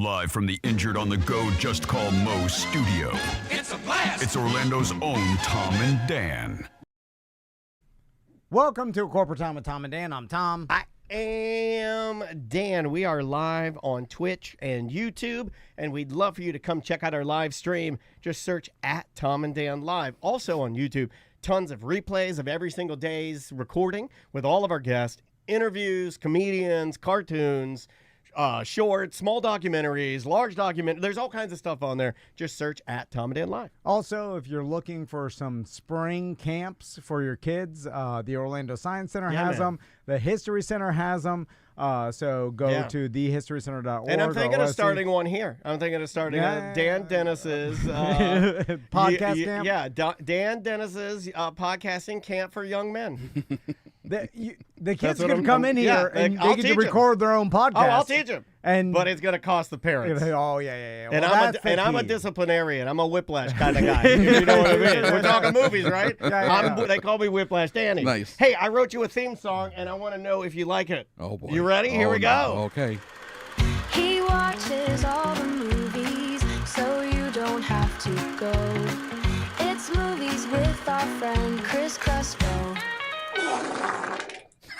Live from the Injured on the Go Just Call Mo studio. It's a blast! It's Orlando's own Tom and Dan. Welcome to Corporate Time with Tom and Dan. I'm Tom. I am Dan. We are live on Twitch and YouTube, and we'd love for you to come check out our live stream. Just search at Tom and Dan Live. Also on YouTube, tons of replays of every single day's recording with all of our guests, interviews, comedians, cartoons, shorts, small documentaries, large there's all kinds of stuff on there. Just search at Tom and Dan Live. Also, if you're looking for some spring camps for your kids, the Orlando Science Center has them. The History Center has them. So go to thehistorycenter.org. And I'm thinking of starting one here. I'm thinking of starting Dan Dennis's podcast camp. Yeah, Dan Dennis's podcasting camp for young men. The kids can come in here and they get to record their own podcast. Oh, I'll teach them. But it's going to cost the parents. Oh, yeah. And, I'm a disciplinarian. I'm a whiplash kind of guy. You know what I mean? We're talking movies, right? They call me Whiplash Danny. Nice. Hey, I wrote you a theme song, and I want to know if you like it. Oh, boy. You ready? Here we go. Okay. He watches all the movies, so you don't have to go. It's Movies with our friend Chris Crespo.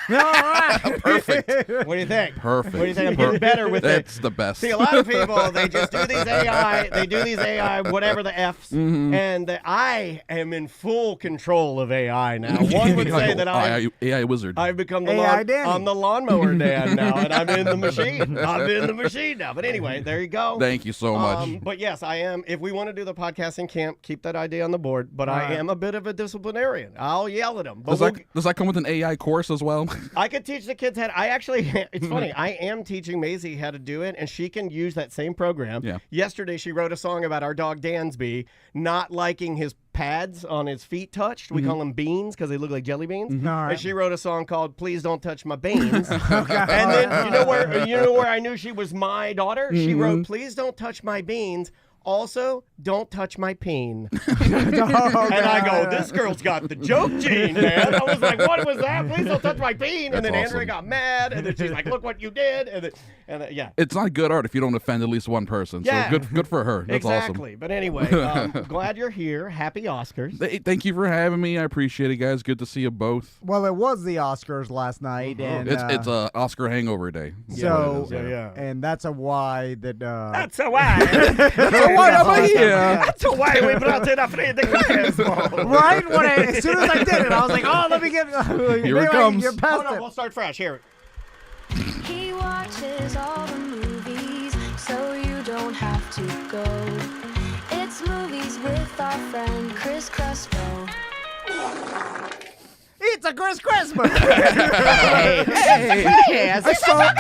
All right. Perfect. What do you think? Perfect. What do you think? I'm getting better with it. That's the best. See, a lot of people, they just do these AI, whatever the Fs, and I am in full control of AI now. One would say that AI wizard. I've become the I'm the lawnmower Dan now, and I'm in the machine. I'm in the machine now. But anyway, there you go. Thank you so much. But yes, I am. If we want to do the podcasting camp, keep that idea on the board. But I am a bit of a disciplinarian. I'll yell at them. Does that come with an AI course as well? I could teach the kids it's funny, I am teaching Maisie how to do it, and she can use that same program. Yeah. Yesterday, she wrote a song about our dog Dansby not liking his pads on his feet touched. We call them beans because they look like jelly beans. And she wrote a song called "Please Don't Touch My Beans." And then you know where I knew she was my daughter? She wrote, "Please don't touch my beans. Also, don't touch my peen." And I go, this girl's got the joke gene, man. I was like, what was that? Please don't touch my peen. And then Andrea got mad, and then she's like, look what you did. And yeah. It's not good art if you don't offend at least one person. Yeah. So good for her. That's exactly. awesome. But anyway, glad you're here. Happy Oscars. Thank you for having me. I appreciate it, guys. Good to see you both. Well, it was the Oscars last night. And it's a Oscar hangover day. So, and that's a why that... That's a why. Why am I here? That's why we brought in a friend to Crespo. Right? As soon as I did it, I was like, oh, let me get... Here it comes. Get past We'll start fresh. Here. He watches all the movies, so you don't have to go. It's Movies with our friend Chris Crespo. It's a Chris Crespo. Hey, I saw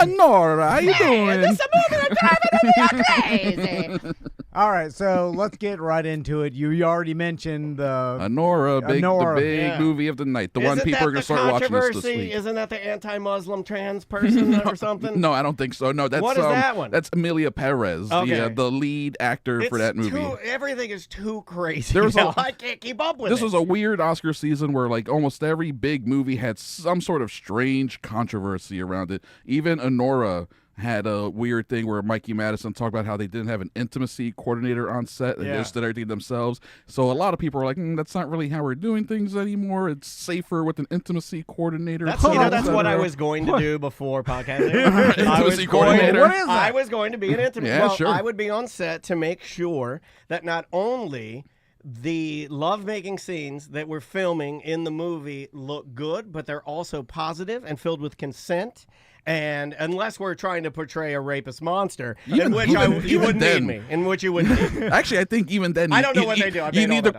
Nora. How you doing? This a movie that's driving me crazy. All right, so let's get right into it. You already mentioned the Nora, the big movie of the night. The one people are going to start watching this week. Isn't that the anti-Muslim trans person or something? No, I don't think so. No, that's what is that one? That's Emilia Perez, the lead actor for that movie. Everything is too crazy. I can't keep up with it. This was a weird Oscar season where like almost every big movie had some sort of strange controversy around it. Even Anora had a weird thing where Mikey Madison talked about how they didn't have an intimacy coordinator on set. They just did everything themselves. So a lot of people are like, that's not really how we're doing things anymore. It's safer with an intimacy coordinator. That's what I was going to do before podcasting. Intimacy coordinator. What is that? I was going to be an intimacy. Yeah, sure. I would be on set to make sure that not only the lovemaking scenes that we're filming in the movie look good, but they're also positive and filled with consent. And unless we're trying to portray a rapist monster, in which you wouldn't need me. In which you wouldn't need me. Actually, I think even then... I don't know what they do.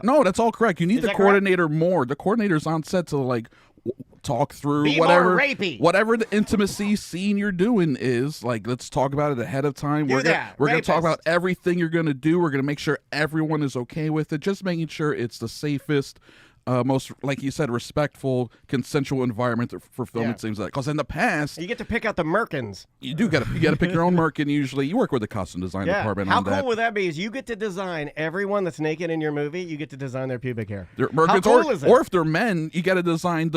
No, that's all correct. You need the coordinator more. The coordinator's on set to, like, talk through whatever the intimacy scene you're doing is. Like, let's talk about it ahead of time. We're going to talk about everything you're going to do. We're going to make sure everyone is okay with it. Just making sure it's the safest most, like you said, respectful, consensual environment for film. It seems like, because in the past, you get to pick out the merkins. You do got to pick your own merkin. Usually, you work with the costume design department. How on cool that. would that be? Is you get to design everyone that's naked in your movie. You get to design their pubic hair. Their merkins, How cool is it? Or if they're men, you got to design.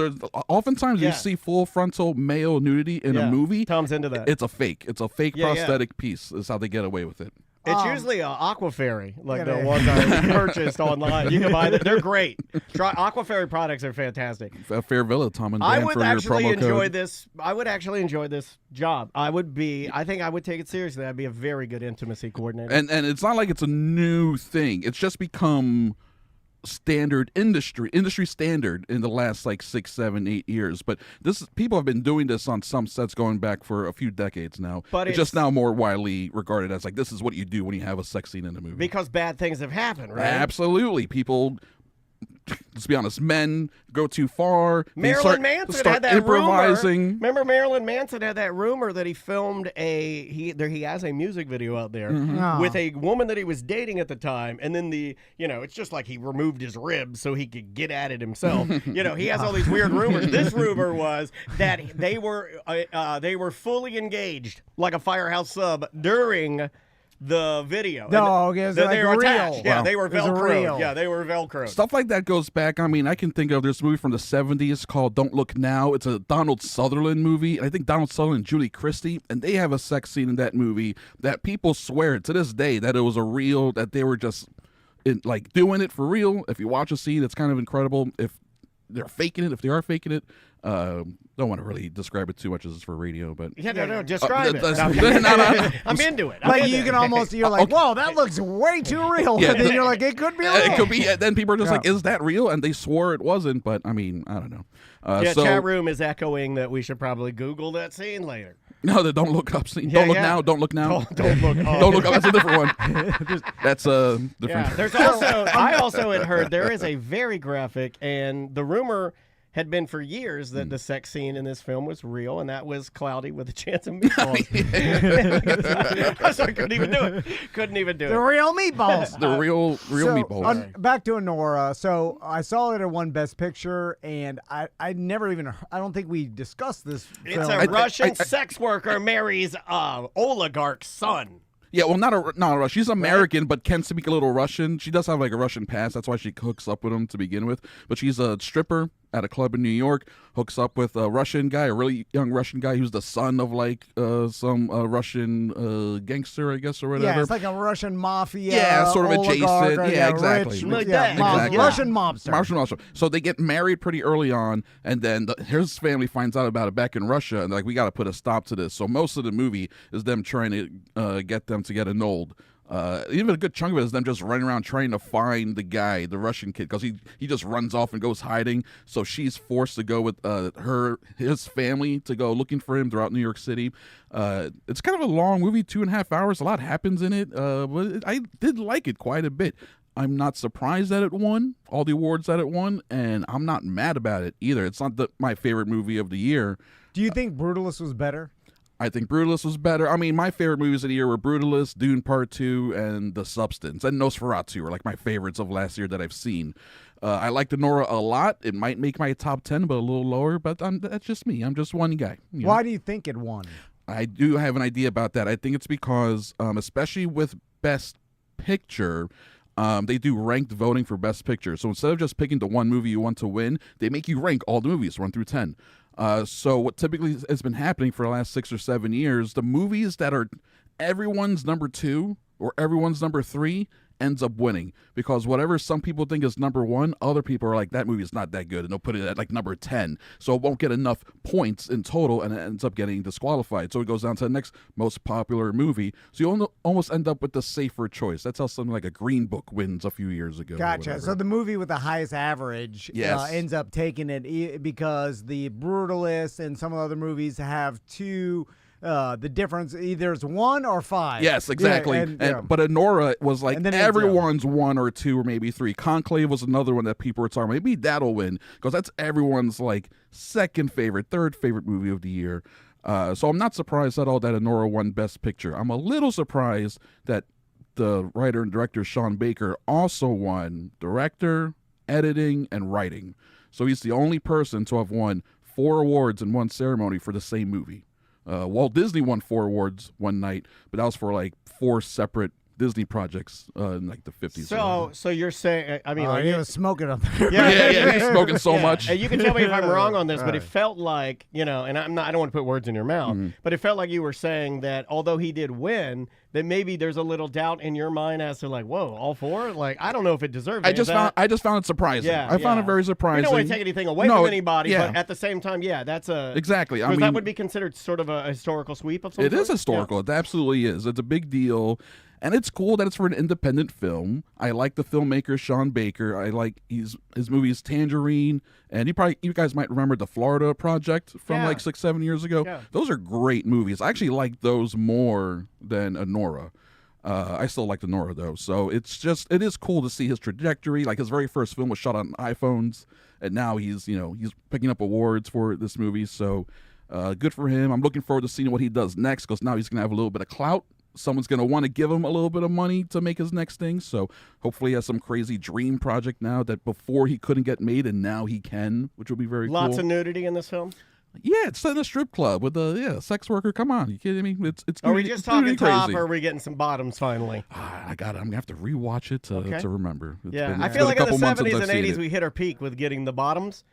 Oftentimes, you see full frontal male nudity in a movie. Tom's into that. It's a fake. It's a fake prosthetic piece. Is how they get away with it. It's usually Aqua Fairy, like the ones I purchased online. You can buy them. They're great. Aqua Fairy products are fantastic. Fair Villa, Tom and Dan I would for actually your promo enjoy code. this. I would actually enjoy this job. I think I would take it seriously. I'd be a very good intimacy coordinator. And it's not like it's a new thing. It's just become standard industry standard in the last like 6, 7, 8 years. But people have been doing this on some sets going back for a few decades now. But it's just now more widely regarded as like this is what you do when you have a sex scene in a movie. Because bad things have happened, right? Absolutely. People, let's be honest, men go too far. Marilyn Manson had that improvising. Rumor. Remember Marilyn Manson had that rumor that he filmed he has a music video out there with a woman that he was dating at the time, and then it's just like he removed his ribs so he could get at it himself. He has all these weird rumors. This rumor was that they were fully engaged like a Firehouse Sub during the video. No, they like were attached. real. Yeah, Wow. they were It was Velcroed. real. Yeah, they were Velcroed. Stuff like that goes back. I mean, I can think of this movie from the 70s called Don't Look Now. It's a Donald Sutherland movie. I think Donald Sutherland and Julie Christie, and they have a sex scene in that movie that people swear to this day that it was that they were just doing it for real. If you watch a scene, it's kind of incredible. If they're faking it, if they are faking it, don't want to really describe it too much as it's for radio, but no, describe it. I'm into it. You can almost, you're like, whoa, that looks way too real. Yeah. And then you're like, it could be real. It could be. Then people are just like, is that real? And they swore it wasn't, but I mean, I don't know. Chat room is echoing that we should probably Google that scene later. No, the don't look up scene. Don't look now. Don't look now. Don't look up. Don't look up. That's a different one. That's a different. Yeah, there's also. I also had heard there is a very graphic, and the rumor had been for years that the sex scene in this film was real, and that was Cloudy with a Chance of Meatballs. So I couldn't even do it. The real meatballs. The real meatballs. Back to Honora. So I saw it at one Best Picture, and I never even. I don't think we discussed this. It's film. a Russian sex worker marries oligarch's son. Yeah, well, not a Russian. She's American, but can speak a little Russian. She does have like a Russian past. That's why she hooks up with him to begin with. But she's a stripper at a club in New York, hooks up with a Russian guy, a really young Russian guy who's the son of like some Russian gangster, I guess, or whatever. Yeah, it's like a Russian mafia. Yeah, sort of adjacent. Yeah, exactly. Russian mobster. Russian mobster. So they get married pretty early on, and then his family finds out about it back in Russia, and they're like, we got to put a stop to this. So most of the movie is them trying to get them to get annulled. Even a good chunk of it is them just running around trying to find the guy, the Russian kid, because he just runs off and goes hiding. So she's forced to go with his family to go looking for him throughout New York City. It's kind of a long movie, 2.5 hours. A lot happens in it, but I did like it quite a bit. I'm not surprised that it won all the awards that it won, and I'm not mad about it either. It's not my favorite movie of the year. Do you think Brutalist was better? I think Brutalist was better. I mean, my favorite movies of the year were Brutalist, Dune Part 2, and The Substance. And Nosferatu are like my favorites of last year that I've seen. I liked Honora a lot. It might make my top 10, but a little lower. But that's just me. I'm just one guy. Why do you think it won? I do have an idea about that. I think it's because, especially with Best Picture, they do ranked voting for Best Picture. So instead of just picking the one movie you want to win, they make you rank all the movies 1 through 10. So what typically has been happening for the last 6 or 7 years, the movies that are everyone's number 2 or everyone's number 3 ends up winning, because whatever some people think is number 1, other people are like, that movie is not that good, and they'll put it at like number 10. So it won't get enough points in total, and it ends up getting disqualified. So it goes down to the next most popular movie. So you almost end up with the safer choice. That's how something like a Green Book wins a few years ago. Gotcha. So the movie with the highest average ends up taking it, because the Brutalist and some of the other movies have the difference, either it's 1 or 5. Yes, exactly. But Honora was like everyone's 1 or 2 or maybe 3. Conclave was another one that people were talking about. Maybe that'll win, because that's everyone's like second favorite, third favorite movie of the year. So I'm not surprised at all that Honora won Best Picture. I'm a little surprised that the writer and director Sean Baker also won director, editing, and writing. So he's the only person to have won 4 awards in one ceremony for the same movie. Walt Disney won 4 awards one night, but that was for like 4 separate Disney projects in like the 50s. So you're saying, I mean, he was smoking up there. Yeah, he's smoking so much. And you can tell me if I'm wrong on this, but it felt like, and I don't want to put words in your mouth, but it felt like you were saying that although he did win, that maybe there's a little doubt in your mind as to like, whoa, all 4? Like, I don't know if it deserved it. I just found it surprising. I found it very surprising. You don't want to take anything away from anybody, but at the same time, that's a... Exactly. I mean, that would be considered sort of a historical sweep of some sort? It is historical. It absolutely is. It's a big deal. And it's cool that it's for an independent film. I like the filmmaker Sean Baker. I like his movies Tangerine, and you guys might remember the Florida Project from like 6-7 years ago. Yeah. Those are great movies. I actually like those more than Anora. I still like the Nora though. So it is cool to see his trajectory. Like his very first film was shot on iPhones, and now he's picking up awards for this movie. So good for him. I'm looking forward to seeing what he does next, because now he's gonna have a little bit of clout. Someone's going to want to give him a little bit of money to make his next thing. So hopefully he has some crazy dream project now that before he couldn't get made and now he can, which will be very cool. Lots of nudity in this film? Yeah, it's in a strip club with a sex worker. Come on, you kidding me? It's Are we just talking top, or are we getting some bottoms finally? I'm gonna have to rewatch it to remember. I feel like in the 70s and 80s we hit our peak with getting the bottoms.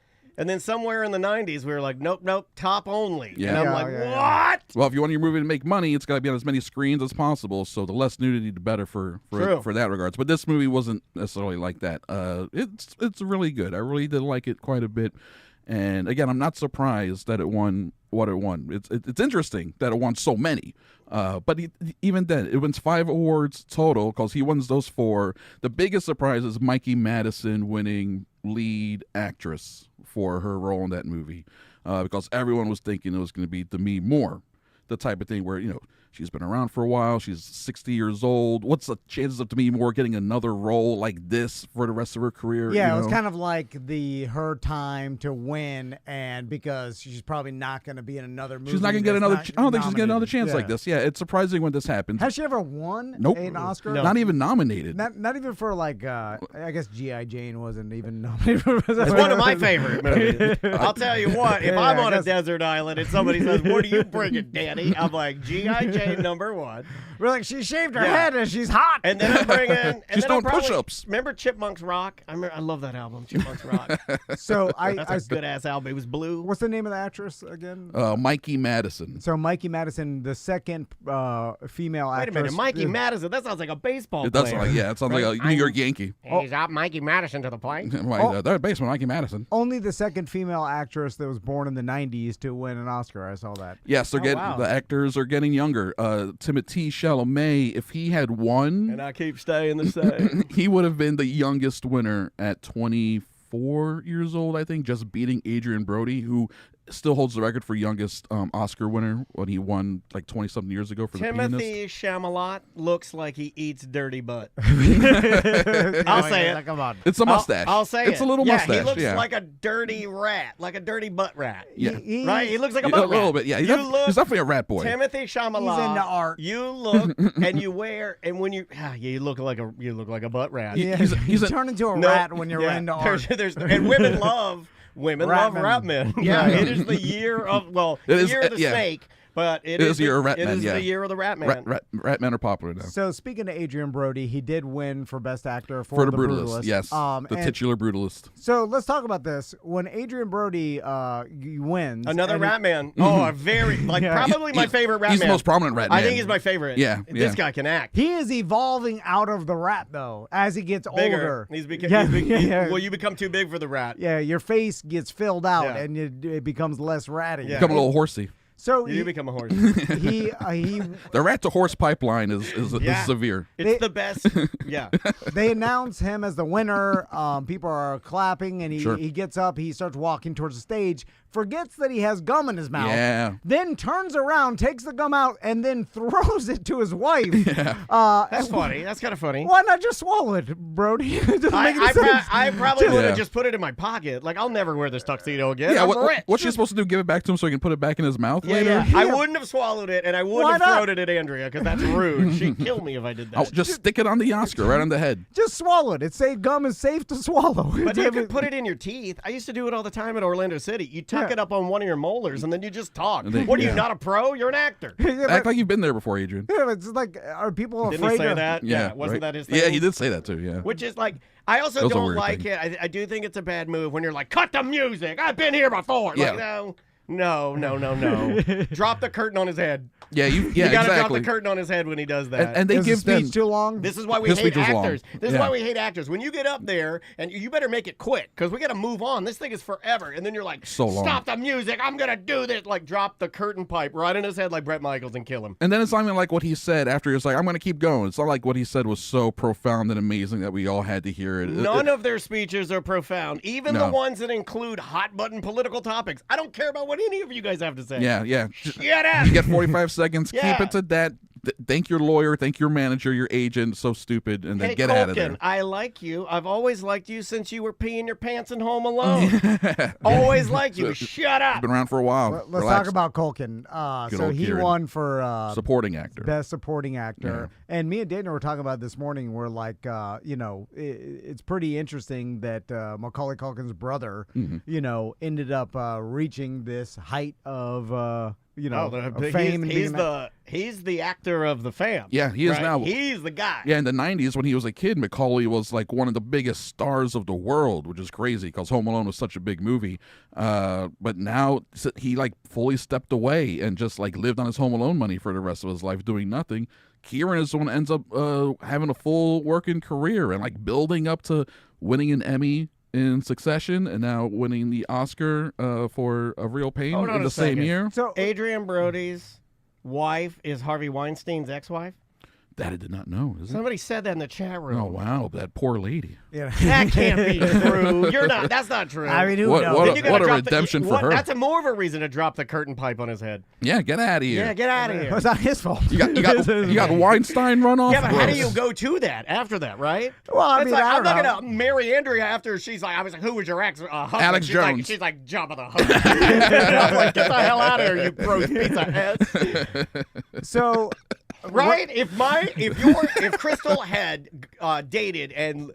And then somewhere in the 90s, we were like, nope, top only. Yeah. And I'm like, what? Well, if you want your movie to make money, it's got to be on as many screens as possible. So the less nudity, the better for that regards. But this movie wasn't necessarily like that. It's really good. I really did like it quite a bit. And again, I'm not surprised that it won what it won. It's interesting that it won so many. But even then, it wins 5 awards total because he wins those 4. The biggest surprise is Mikey Madison winning lead actress for her role in that movie, because everyone was thinking it was going to be Demi Moore, the type of thing where she's been around for a while, she's 60 years old. What's the chances of Demi Moore getting another role like this for the rest of her career? Yeah, it was kind of like her time to win, and because she's probably not going to be in another movie. She's not going to get another. I don't think she's getting another chance like this. Yeah, it's surprising when this happens. Has she ever won an Oscar? No. Not even nominated. Not even for like. I guess G.I. Jane wasn't even nominated. It's one of my favorite movies. I'll tell you what. If I'm on a desert island and somebody says, "What are you bringing, Danny?" I'm like, G.I. Jane #1. We're like, she shaved her head and she's hot. And then I'm bringing. She's doing push-ups. Remember Chipmunks Rock? I love that album, Chipmunks Rock. So that's a good ass album. It was blue. What's the name of the actress again? Mikey Madison. So Mikey Madison, the second female actress. Wait a minute, Mikey Madison. That sounds like a baseball player. It does sound like it sounds like a New York Yankee. He's out Mikey Madison to the plate. Third baseman Mikey Madison. Only the second female actress that was born in the 90s to win an Oscar. I saw that. Yes, the actors are getting younger. Timothée Chalamet, if he had won, and I keep staying the same, he would have been the youngest winner at 24 years old, I think, just beating Adrian Brody, who still holds the record for youngest Oscar winner when he won like 20-something years ago for The Pianist. Timothée Chalamet looks like he eats dirty butt. I'll say it. Come on. It's a mustache. I'll say it. It's a little mustache. He looks like a dirty rat, like a dirty butt rat. Yeah. Right? He looks like a butt rat. A little bit, yeah. He's definitely a rat boy. Timothée Chalamet. He's into art. You look and you wear, and when you look like a butt rat. Yeah, he's turned into a rat when you're into art. And women love rap men. Yeah, it is the year of the year of the snake. But it is the year of Rat Man. It is the year of the Rat Man. Rat Men are popular now. So speaking of Adrian Brody, he did win for Best Actor for The Brutalist. Yes, the titular Brutalist. So let's talk about this. When Adrian Brody wins, another Rat Man. Oh, a very probably my favorite Rat Man. He's the most prominent Rat Man. I think he's my favorite. Yeah, this guy can act. He is evolving out of the rat though as he gets older. Well, you become too big for the rat. Yeah, your face gets filled out and it becomes less ratty. You become a little horsey. So you become a horse. The rat to horse pipeline is severe. It's the best. Yeah. They announce him as the winner. People are clapping, and he gets up. He starts walking towards the stage. forgets that he has gum in his mouth, then turns around, takes the gum out, and then throws it to his wife. That's funny. That's kind of funny. Why not just swallow it, Brody? I probably would have just put it in my pocket. Like, I'll never wear this tuxedo again. Yeah, I'm rich. what's she supposed to do? Give it back to him so he can put it back in his mouth later? Yeah. I wouldn't have swallowed it, and I wouldn't have thrown it at Andrea because that's rude. She'd kill me if I did that. Oh, just stick it on the Oscar, right on the head. Just swallow it. It's safe. Gum is safe to swallow. But you could put it in your teeth. I used to do it all the time at Orlando City. You tuck it up on one of your molars, and then you just talk. What are you, not a pro? You're an actor. Act like you've been there before, Adrian. Yeah, it's like, are people Didn't afraid he say of that? Yeah, wasn't that his thing? Yeah, he did say that too, yeah. Which is like, I also don't like it. I do think it's a bad move when you're like, cut the music. I've been here before. Yeah. Like, no. Drop the curtain on his head. Yeah, you gotta drop the curtain on his head when he does that. And they Is give the them speech too long? This is why we hate actors. This is why we hate actors. When you get up there, and you better make it quick, because we got to move on. This thing is forever. And then you're like, stop the music. I'm going to do this. Like, drop the curtain pipe right in his head like Bret Michaels and kill him. And then it's not even like what he said after. He was like, I'm going to keep going. It's not like what he said was so profound and amazing that we all had to hear it. None of their speeches are profound, even the ones that include hot-button political topics. I don't care about what any of you guys have to say. Yeah. Shut up. You get 45 seconds. Keep it to that. Thank your lawyer, thank your manager, your agent. So stupid, and then get out of there. I like you. I've always liked you since you were peeing your pants in Home Alone. Always liked you. Shut up. Been around for a while. Let's talk about Culkin. So he won for supporting actor, best supporting actor. Yeah. And me and Dana were talking about this morning. We're like, it's pretty interesting that Macaulay Culkin's brother, ended up reaching this height of. Fame. He's the actor of the fam. Yeah, he is now. He's the guy. Yeah, in the 90s when he was a kid, Macaulay was like one of the biggest stars of the world, which is crazy because Home Alone was such a big movie. But now he like fully stepped away and just like lived on his Home Alone money for the rest of his life doing nothing. Kieran is the one that ends up having a full working career and like building up to winning an Emmy in Succession and now winning the Oscar for A Real Pain in the same year. So Adrian Brody's wife is Harvey Weinstein's ex-wife? That I did not know. Somebody said that in the chat room. Oh, wow. That poor lady. Yeah. That can't be true. That's not true. I mean, who knows? What a redemption for her. That's more of a reason to drop the curtain pipe on his head. Yeah, get out of here. Yeah, get out of here. It's not his fault. You got Weinstein run off? Yeah, but how do you go to that after that, right? Well, I mean, I'm not going to marry Andrea after she's like, I was like, who was your ex? Alex Jones. She's like, Jabba the Hutt. I'm like, get the hell out of here, you gross pizza head. So... Right? If Crystal had dated and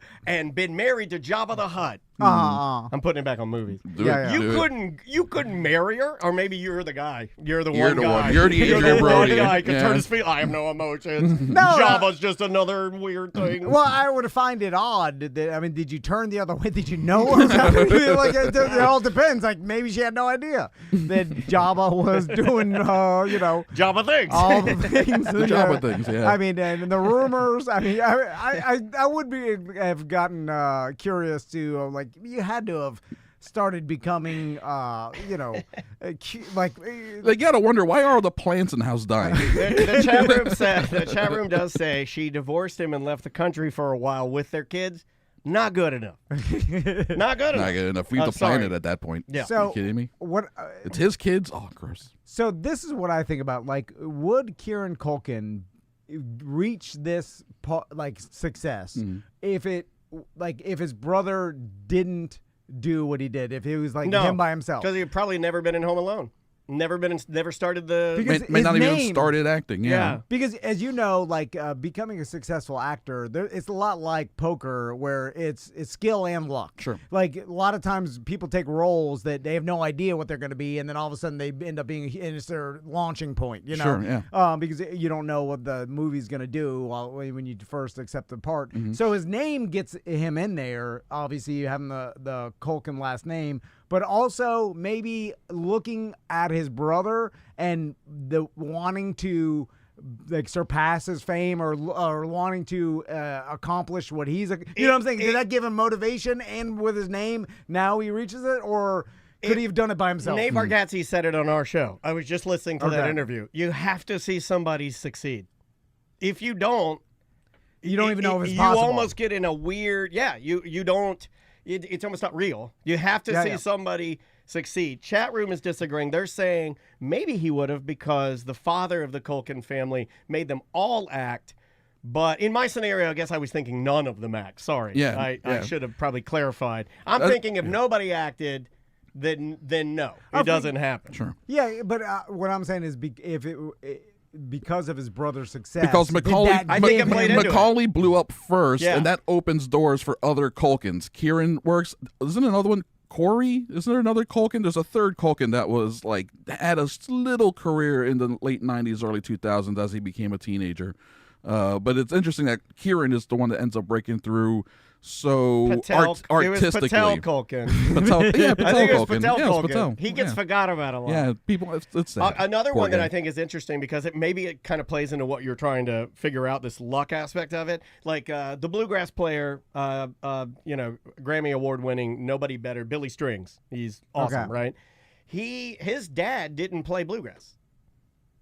been married to Jabba the Hutt, I'm putting it back on movies. You couldn't marry her, or maybe you're the guy. You're the one guy. You're the Adrian Brody. Guy can turn his feet. I have no emotions. Jabba's just another weird thing. Well, I would find it odd. Did you turn the other way? Did you know what was happening? Like, it all depends. Like, maybe she had no idea that Jabba was doing, Jabba things. All the things. Jabba things, yeah. I mean, and the rumors. I mean, I would have gotten curious to you had to have started becoming, like you gotta wonder why are all the plants in the house dying. The chat room does say she divorced him and left the country for a while with their kids. Not good enough. Not good enough. Leave the planet at that point. Yeah. So, are you kidding me? What? It's his kids. Oh, gross. So this is what I think about. Like, would Kieran Culkin reach this success if his brother didn't do what he did? If he was him by himself? Because he'd probably never been in Home Alone. Never started the... May not even started acting, yeah. Because, as you know, becoming a successful actor, it's a lot like poker where it's skill and luck. Sure. Like, a lot of times people take roles that they have no idea what they're going to be, and then all of a sudden they end up being, and it's their launching point, you know? Sure, yeah. Because you don't know what the movie's going to do when you first accept the part. So his name gets him in there. Obviously, you have the Culkin last name, but also maybe looking at his brother and the wanting to surpass his fame or wanting to accomplish what he's, you know what I'm saying? Did that give him motivation? And with his name, now he reaches it, or could he have done it by himself? Nate Bargatze said it on our show. I was just listening to that interview. You have to see somebody succeed. If you don't, you don't even know if it's possible. You almost get in a weird, you don't. It's almost not real. You have to see somebody succeed. Chat room is disagreeing. They're saying maybe he would have because the father of the Culkin family made them all act. But in my scenario, I guess I was thinking none of them act. Sorry. Yeah. I should have probably clarified. I'm thinking if nobody acted, then no, it doesn't happen. Sure. Yeah, but what I'm saying is because of his brother's success. Because Macaulay blew up first, and that opens doors for other Culkins. Kieran works. Isn't another one Corey? Isn't there another Culkin? There's a third Culkin that was like had a little career in the late 90s, early 2000s as he became a teenager. But it's interesting that Kieran is the one that ends up breaking through so artistically. It was Patel Culkin. Patel I think it was Culkin. Patel Yeah, Culkin. Patel. He gets forgot about a lot. Yeah, people. It's sad. Another Poor one that guy. I think is interesting because it kind of plays into what you're trying to figure out, this luck aspect of it. Like the bluegrass player, Grammy Award winning, nobody better, Billy Strings. He's awesome, right? His dad didn't play bluegrass,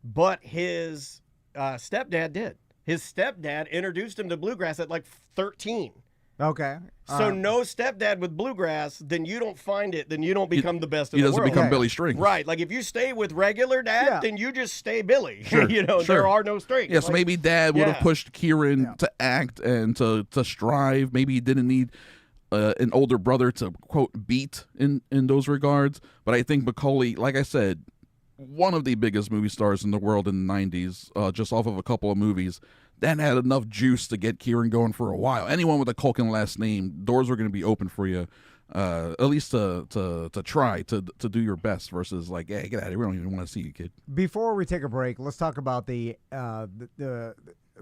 but his stepdad did. His stepdad introduced him to bluegrass at like 13. Okay. So no stepdad with bluegrass, then you don't find it, then you don't become the best in He the doesn't world. become Billy Strings. Right. Like if you stay with regular dad, then you just stay Billy. Sure, There are no strings. Yeah, so maybe dad would have pushed Kieran to act and to strive. Maybe he didn't need an older brother to, quote, beat in those regards. But I think Macaulay, like I said, one of the biggest movie stars in the world in the 90s, just off of a couple of movies, that had enough juice to get Kieran going for a while. Anyone with a Culkin last name, doors were going to be open for you, at least to try to do your best versus like, hey, get out of here. We don't even want to see you, kid. Before we take a break, let's talk about the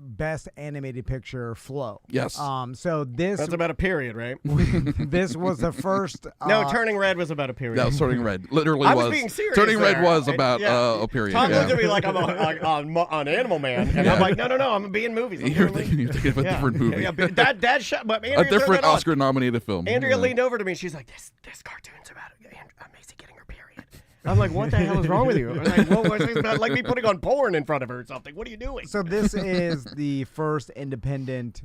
best animated picture, Flow. Yes. So that's about a period, right? This was the first. No, Turning Red was about a period. No, Turning Red literally I was. being serious Turning Red there. was about a period. Tom yeah. looked at me like I'm on Animal Man, and I'm like, no, I'm gonna be in movies. You're thinking of a different movie. Yeah, but that shot, but Andrea a different turned that on. Oscar-nominated film. Andrea leaned over to me. She's like, "This cartoon's about Macy getting her period." I'm like, "What the hell is wrong with you?" I'm like, "Well, what's this about? Like me putting on porn in front of her or something? What are you doing?" So this is the first independent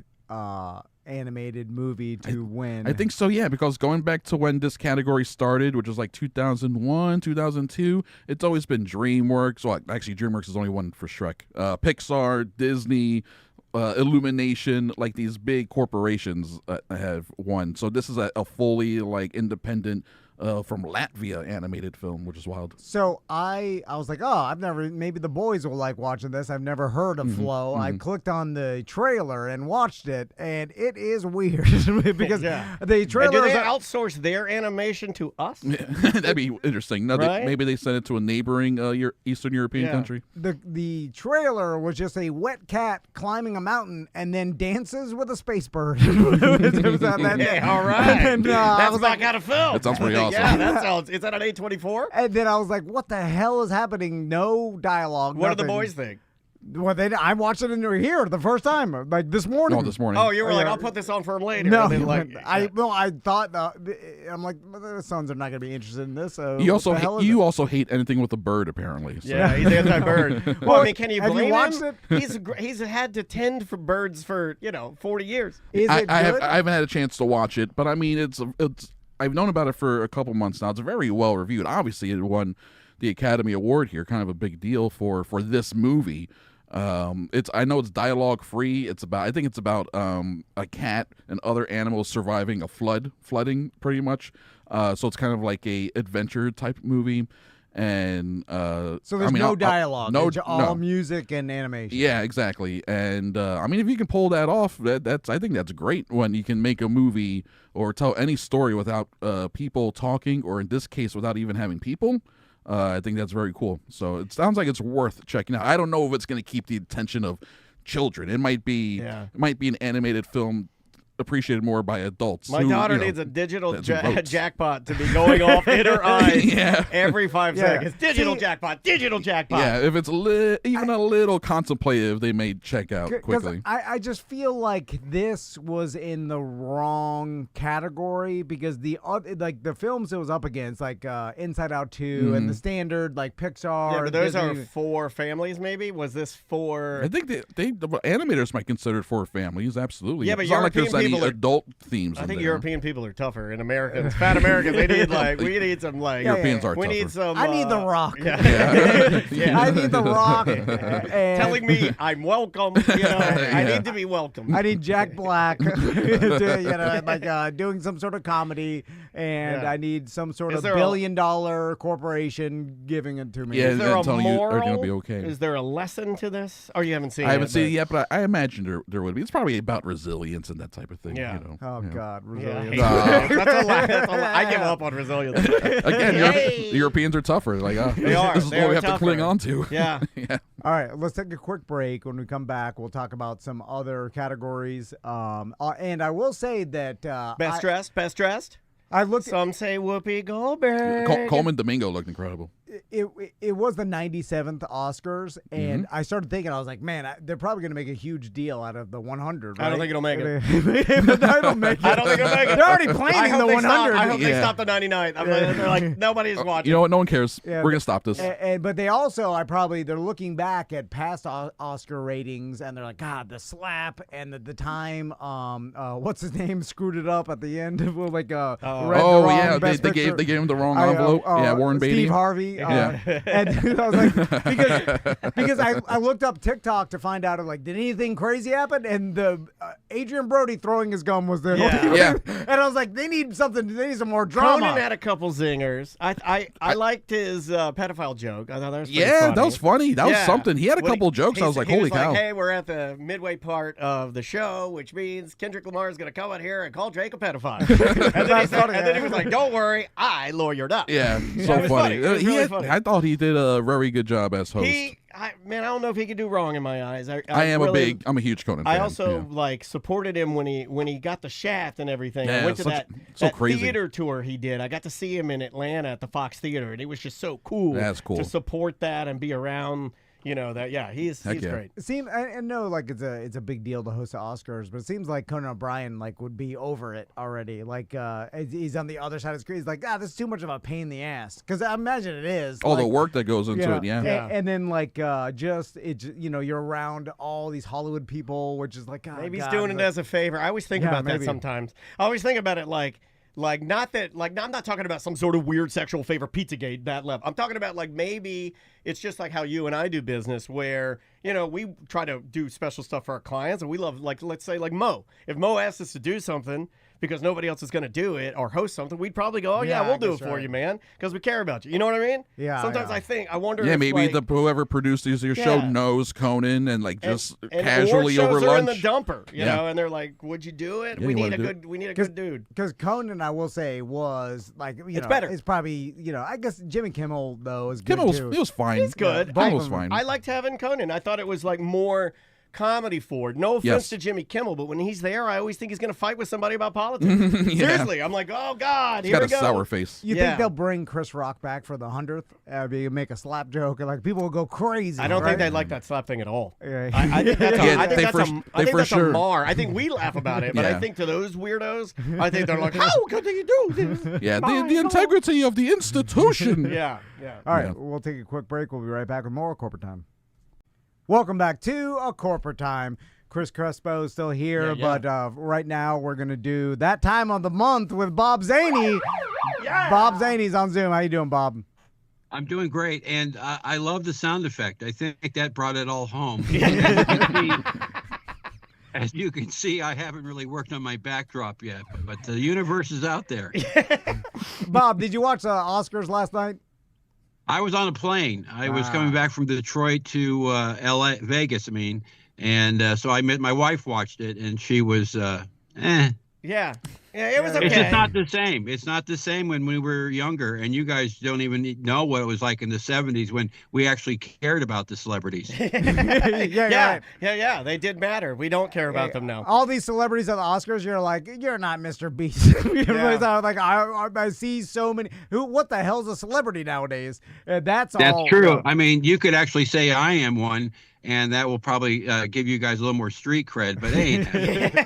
animated movie to win. I think so, yeah, because going back to when this category started, which was like 2001, 2002, it's always been DreamWorks. Well, actually, DreamWorks is only one for Shrek. Pixar, Disney, Illumination, like these big corporations have won. So this is a fully like independent from Latvia animated film, which is wild. So I was like, I've never, maybe the boys will like watching this. I've never heard of Flow. I clicked on the trailer and watched it, and it is weird because the trailer. Do they outsource their animation to us? That'd be interesting. No, Right? maybe they sent it to a neighboring Eastern European country. The trailer was just a wet cat climbing a mountain and then dances with a space bird. It was on that day. All right. And, That's my kind of film. That sounds pretty awesome. Yeah, that sounds. Is that an A24? And then I was like, what the hell is happening? No dialogue. What do the nothing. boys think? Well, I watched it in here the first time, like this morning. Oh, this morning. Oh, you were like, I'll put this on for him later. No, and then, like, I thought I'm like, the sons are not going to be interested in this. So You what also hate anything with a bird, apparently. So. Yeah, he's anti-bird. Well, I mean, can you have blame you watched him? He's had to tend for birds for 40 years. Is it good? I haven't had a chance to watch it, but I mean, it's I've known about it for a couple months now. It's very well reviewed. Obviously, it won the Academy Award here, kind of a big deal for this movie. I know it's dialogue free. I think it's about a cat and other animals surviving a flooding pretty much. So it's kind of like a adventure type movie. And so there's no dialogue. It's all no music and animation. Yeah, exactly. And I mean, if you can pull that off, I think that's great when you can make a movie or tell any story without people talking, or in this case, without even having people. I think that's very cool. So it sounds like it's worth checking out. I don't know if it's going to keep the attention of children. It might be an animated film appreciated more by adults. My daughter needs a digital jackpot to be going off in her eyes every 5 seconds. Digital jackpot. Yeah, if it's even a little contemplative, they may check out quickly. I just feel like this was in the wrong category because the films it was up against, like Inside Out 2 and the standard like Pixar. Yeah, but those Disney. are for families. Maybe was this for? I think the animators might consider it for families. Absolutely. Yeah, but it's not like European there's people are adult themes. I think there. European people are tougher. In Americans, fat Americans, they need we need some Europeans are we tougher. need some. I need The Rock. Yeah. I need The Rock. Telling me I'm welcome. I need to be welcome. I need Jack Black, doing some sort of comedy, and I need some sort of billion-dollar corporation giving it to me. Yeah, Is there a telling you moral? are going to be okay. Is there a lesson to this? Or you haven't seen it? I haven't seen it yet, but I imagine there would be. It's probably about resilience and that type of thing. Yeah. Oh, God. Yeah, Resilience. that's a lie. I give up on resilience. Again, the Europeans are tougher. Like, They are. This is They what are we have to cling tougher. on to. Yeah. Yeah. All right, let's take a quick break. When we come back, we'll talk about some other categories. And I will say that Best dressed. I looked. Some say Whoopi Goldberg. Coleman Domingo looked incredible. It was the 97th Oscars, and I started thinking, I was like, man, they're probably going to make a huge deal out of the 100. Right? I don't think it'll make it. I don't make it. I don't think it'll make it. They're already planning the 100. I hope they stop the 99th. They're like, nobody's watching. You know what? No one cares. Yeah, We're gonna stop this. But they also, they're looking back at past Oscar ratings, and they're like, God, the slap and the time, what's his name, screwed it up at the end. Read the wrong Best they Picture. gave him the wrong envelope. Warren Beatty. Steve Harvey. And I was like, because I looked up TikTok to find out, like, did anything crazy happen? And the Adrian Brody throwing his gum was the and I was like, they need some more drama. Conan had a couple zingers. I liked his pedophile joke. I thought that was pretty Yeah, funny. that was funny. That was something. He had a What couple jokes. I was like, holy cow. Like, hey, we're at the midway part of the show, which means Kendrick Lamar is going to come out here and call Drake a pedophile. and then he was like, don't worry, I lawyered up. Yeah, It so was funny. It was really funny. I thought he did a very good job as host. I don't know if he could do wrong in my eyes. I'm a huge Conan fan. I also supported him when he got the Shaft and everything. Yeah, I went to that crazy theater tour he did. I got to see him in Atlanta at the Fox Theater, and it was just so cool. That's cool. To support that and be around. That. Yeah, he's great. It seems I know like it's a big deal to host the Oscars, but it seems like Conan O'Brien would be over it already. Like he's on the other side of the screen. He's like, this is too much of a pain in the ass. Because I imagine it is. All the work that goes into it. Yeah. And then you're around all these Hollywood people, which is like maybe he's doing it as a favor. I always think about that sometimes. I always think about it like not that, I'm not talking about some sort of weird sexual favor, Pizzagate, that level. I'm talking about maybe it's just like how you and I do business where, we try to do special stuff for our clients and we love, let's say Mo. If Mo asks us to do something because nobody else is going to do it or host something, we'd probably go, we'll do it for you, man, because we care about you. You know what I mean? Yeah. Sometimes I wonder if maybe whoever produces your show knows Conan and just casually award over shows are in lunch. the dumper, you know, and they're like, would you do it? Yeah, we need a good dude. Because Conan, I will say, was it's better. It's probably, I guess Jimmy Kimmel, though, is good, Kimmel too. was fine. He's good. Kimmel was fine. I liked having Conan. I thought it was more comedy forward. No offense to Jimmy Kimmel, but when he's there, I always think he's going to fight with somebody about politics. Seriously, I'm like, oh God, He's here got we go. a sour face. You think they'll bring Chris Rock back for the 100th? Make a slap joke, and people will go crazy. I don't right? think they like that slap thing at all. Yeah. I think that's for a mar. I think we laugh about it, but I think to those weirdos, I think they're like, how could you do this? Yeah, the integrity of the institution. Yeah. All right, we'll take a quick break. We'll be right back with more Corporate Time. Welcome back to a Corporate Time. Chris Crespo is still here, but right now we're going to do That Time of the Month with Bob Zany. Bob Zany's on Zoom. How you doing, Bob? I'm doing great, and I love the sound effect. I think that brought it all home. As you can see, I haven't really worked on my backdrop yet, but the universe is out there. Bob, did you watch the Oscars last night? I was on a plane. I was coming back from Detroit to Vegas, and so my wife watched it, and she was, Yeah, it was okay. It's just not the same. It's not the same when we were younger, and you guys don't even know what it was like in the 70s when we actually cared about the celebrities. Yeah. They did matter. We don't care about them now. All these celebrities at the Oscars, you're like, you're not Mr. Beast. I see so many. What the hell's a celebrity nowadays? That's true. You could actually say I am one, and that will probably give you guys a little more street cred, but hey.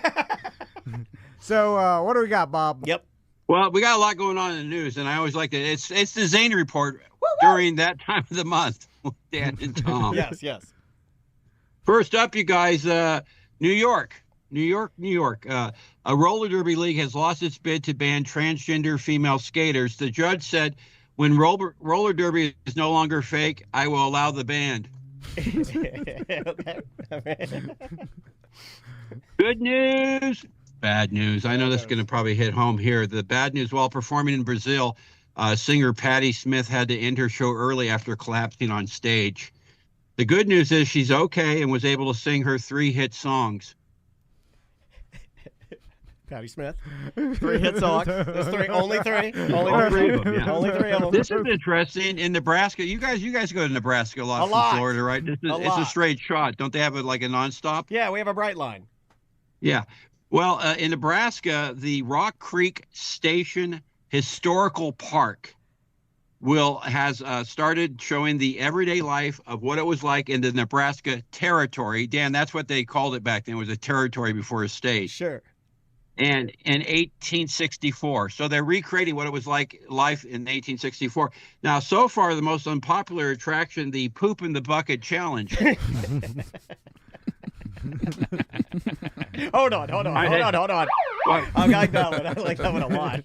So what do we got, Bob? Yep. Well, we got a lot going on in the news, and I always like that. It's the Zany Report during that time of the month with Dan and Tom. Yes. First up, you guys, New York. New York, New York. A roller derby league has lost its bid to ban transgender female skaters. The judge said, when roller derby is no longer fake, I will allow the ban. Good news. Bad news. I know this is going to probably hit home here. The bad news, while performing in Brazil, singer Patti Smith had to end her show early after collapsing on stage. The good news is she's okay and was able to sing her 3 hit songs. Patti Smith, 3 hit songs. There's 3, only 3, only 3 of them. Yeah. Only 3 of them. This is interesting. In Nebraska, you guys go to Nebraska a lot from Florida, right? It's a straight shot. Don't they have it like a nonstop? Yeah, we have a bright line. Yeah. Well, in Nebraska, the Rock Creek Station Historical Park has started showing the everyday life of what it was like in the Nebraska Territory. Dan, that's what they called it back then. It was a territory before a state. Sure. And in 1864. So they're recreating what it was like life in 1864. Now, so far, the most unpopular attraction, the Poop in the Bucket Challenge. Hold on. What? I like that one. I like that one a lot.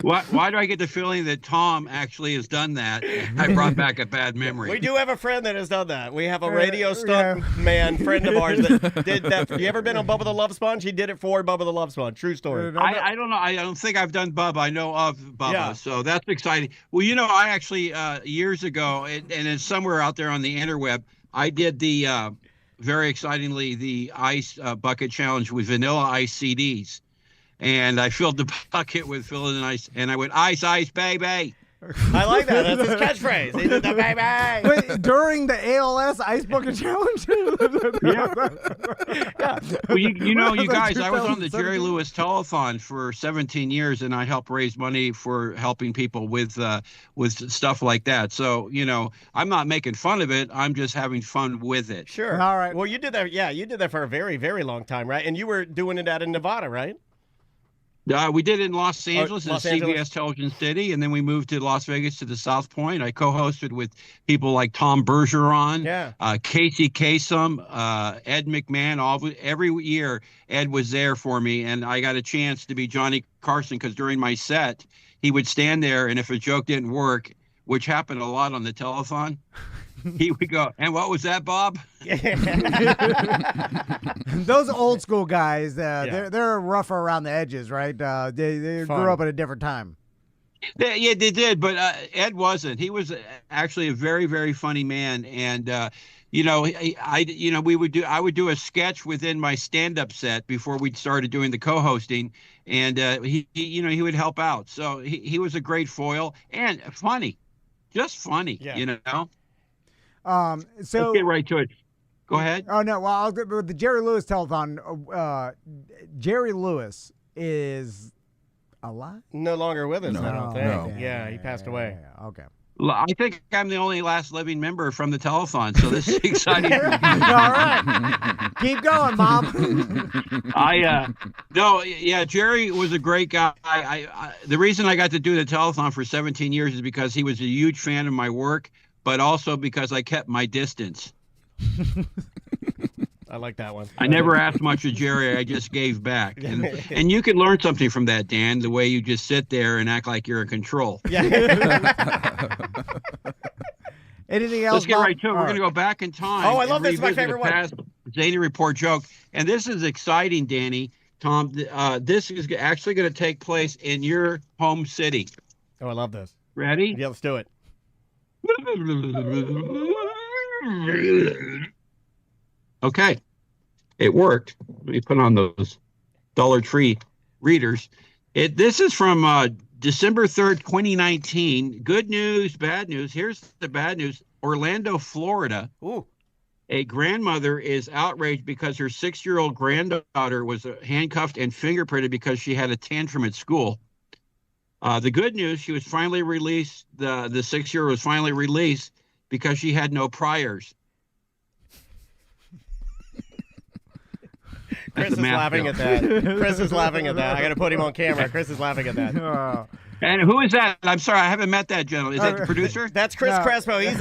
Why do I get the feeling that Tom actually has done that? I brought back a bad memory. We do have a friend that has done that. We have a radio stunt man friend of ours that did that. You ever been on Bubba the Love Sponge? He did it for Bubba the Love Sponge. True story. I don't know. I don't think I've done Bubba. I know of Bubba, so that's exciting. Well, I actually years ago, and it's somewhere out there on the interweb, I did the very excitingly the ice bucket challenge with vanilla ice CDs. And I filled the bucket with vanilla ice, and I went, ice, ice, baby. I like that. That's his catchphrase. He did the baby. Wait, during the ALS Ice Bucket Challenge? Yeah. Well, you guys, I was on the Jerry Lewis Telethon for 17 years, and I helped raise money for helping people with stuff like that. So, I'm not making fun of it. I'm just having fun with it. Sure. All right. Well, you did that. Yeah, you did that for a very, very long time, right? And you were doing it out in Nevada, right? We did it in Los Angeles, Los in Angeles. CBS Television City, and then we moved to Las Vegas to the South Point. I co-hosted with people like Tom Bergeron, Casey Kasem, Ed McMahon. Every year, Ed was there for me, and I got a chance to be Johnny Carson because during my set, he would stand there, and if a joke didn't work, which happened a lot on the telethon, he would go, and what was that, Bob? Those old school guys, they're rougher around the edges, right? They grew up at a different time. They did, but Ed wasn't. He was actually a very, very funny man, and I would do a sketch within my stand-up set before we started doing the co-hosting, and he would help out. So he was a great foil and funny, just funny, So let's get right to it. Go ahead. Oh no! Well, with the Jerry Lewis telethon, Jerry Lewis is alive. No longer with us. No. I don't think. No. Yeah, he passed away. Yeah, okay. I think I'm the only last living member from the telethon, so this is exciting. All right, keep going, Mom. Jerry was a great guy. The reason I got to do the telethon for 17 years is because he was a huge fan of my work, but also because I kept my distance. I like that one. I never asked much of Jerry. I just gave back. And you can learn something from that, Dan, the way you just sit there and act like you're in control. Yeah. Anything else? Let's get right to it. We're going to go back in time. Oh, I love this. It's my favorite one. Past Zany Report joke. And this is exciting, Danny. Tom, this is actually going to take place in your home city. Oh, I love this. Ready? Yeah, let's do it. Okay, it worked. Let me put on those Dollar Tree readers. This is from December 3rd, 2019. Good news, bad news. Here's the bad news. Orlando, Florida. Ooh. A grandmother is outraged because her 6-year-old granddaughter was handcuffed and fingerprinted because she had a tantrum at school. The good news, she was finally released. The 6-year-old was finally released because she had no priors. Chris is laughing at that. Chris is laughing at that. I got to put him on camera. Chris is laughing at that. And who is that? I'm sorry, I haven't met that gentleman. Is that the producer? That's Chris Crespo. He's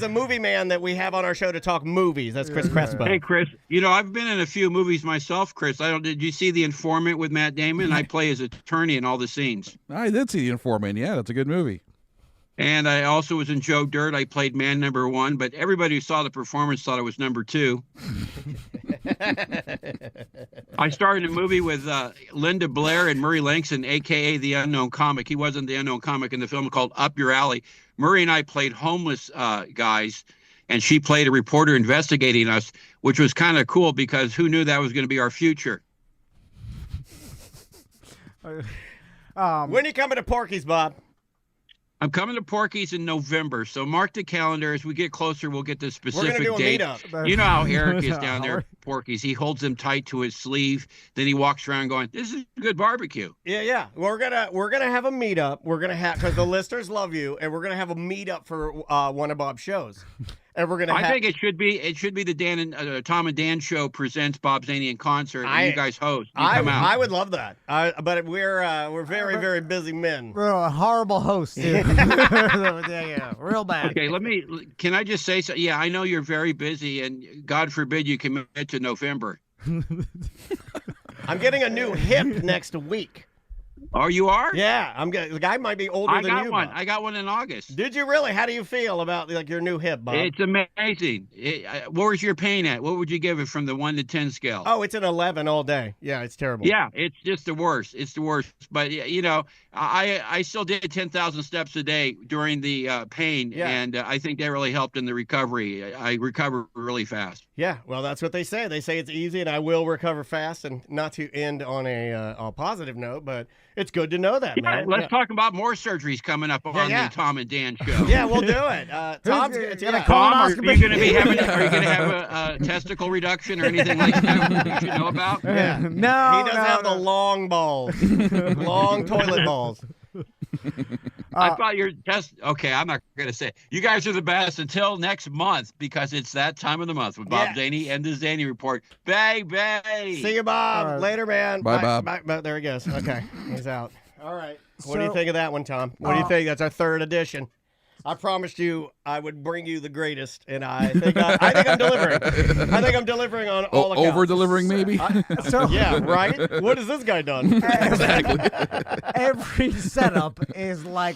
a movie man that we have on our show to talk movies. That's Chris Crespo. Hey, Chris. I've been in a few movies myself, Chris. Did you see The Informant with Matt Damon? I play as attorney in all the scenes. I did see The Informant. Yeah, that's a good movie. And I also was in Joe Dirt. I played man number 1, but everybody who saw the performance thought it was number 2. I starred in a movie with Linda Blair and Murray Langston, a.k.a. The Unknown Comic. He wasn't the unknown comic in the film, called Up Your Alley. Murray and I played homeless guys, and she played a reporter investigating us, which was kind of cool because who knew that was going to be our future? When are you coming to Porky's, Bob? I'm coming to Porky's in November, so mark the calendar. As we get closer, we'll get the specific date. We're going to do a meetup. You know how Eric is down there at Porky's. He holds them tight to his sleeve. Then he walks around going, "This is good barbecue." Yeah. We're gonna have a meetup. We're gonna have, because the listeners love you, and we're gonna have a meetup for one of Bob's shows. And we're gonna. I think it should be the Tom and Dan show presents Bob Zany in concert. And you guys host. Come out. I would love that. But we're very, very busy men. We're a horrible host. Yeah, real bad. Okay, can I just say so? Yeah, I know you're very busy, and God forbid you commit to November. I'm getting a new hip next week. Oh, you are? Yeah, the guy might be older than you. I got one in August. Did you really? How do you feel about your new hip, Bob? It's amazing. Where's your pain at? What would you give it from the 1 to 10 scale? Oh, it's an 11 all day. Yeah, it's terrible. Yeah, it's just the worst. It's the worst. But I still did 10,000 steps a day during the pain, and I think that really helped in the recovery. I recover really fast. Yeah, well, that's what they say. They say it's easy, and I will recover fast. And not to end on a positive note, but it's good to know that, man. Let's talk about more surgeries coming up on the Tom and Dan show. Yeah, we'll do it. Tom's Tom, are you going to have a testicle reduction or anything like that you should know about? Yeah. No, he doesn't have the long balls, long toilet balls. I thought your test. Okay, I'm not going to say it. You guys are the best until next month because it's that time of the month with Bob Zany and the Zany Report. Baby. See you, Bob. Right. Later, man. Bye, Bob. Bye. There he goes. Okay, he's out. All right. What do you think of that one, Tom? What do you think? That's our 3rd edition. I promised you I would bring you the greatest, and I think I'm delivering. I think I'm delivering on all accounts. Over-delivering, maybe? Yeah, right? What has this guy done? Exactly. Every setup is like